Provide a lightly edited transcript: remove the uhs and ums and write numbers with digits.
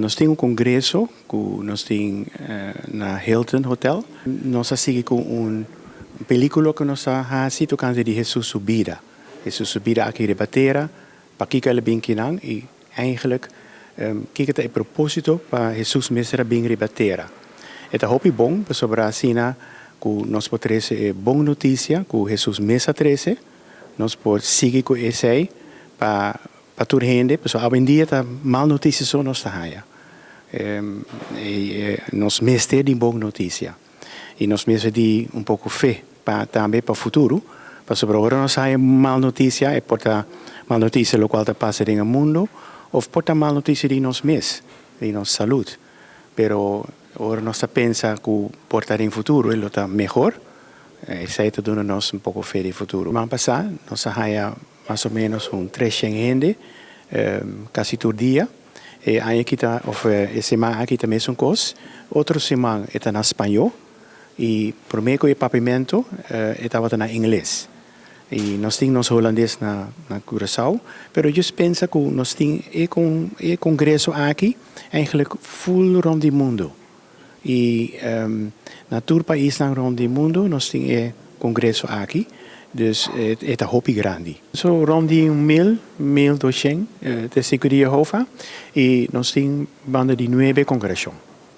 Nós temos congresso que nós temos na Hilton Hotel. Nós assistimos com película que nós assistimos canto de Jesus Subida. Jesus Subida aqui de Bateira, para que ele bem kinang e eigenlijk kijk het propósito para Jesus mesmo bem rebater. É hopi bom para sobre a sina que nós podemos ter boa notícia que Jesus mesmo treze, nós podemos seguir com esse para toda gente, pessoal, hoje em dia tá mal notícia só nós tá aí. Nós mesmo temos boa notícia e nós mesmo de pouco fé para também para o futuro, para sobre agora nós hay mal notícia é porta mal notícia lo qual está passando no mundo ou porta mal notícia de nós mesmos, de nossa saúde. Pero agora nós pensa que portar em futuro ele está melhor, isso aí está dando nós pouco fé de futuro. Ano passado nós hay mais ou menos 300 gente, quase todo dia. Aí aqui tá, semana aqui também são coisas. Outra semana está na espanhol e primeiro o papamento estava na inglês. E nós temos holandês na Curaçao, pero eu penso que nós temos congresso aqui, eigenlijk full rond o mundo. E na todo país rond o mundo nós temos congresso aqui, dus é hopi grande. So rond die 1200 de Jehovah e nós temos banda de 9 congresso.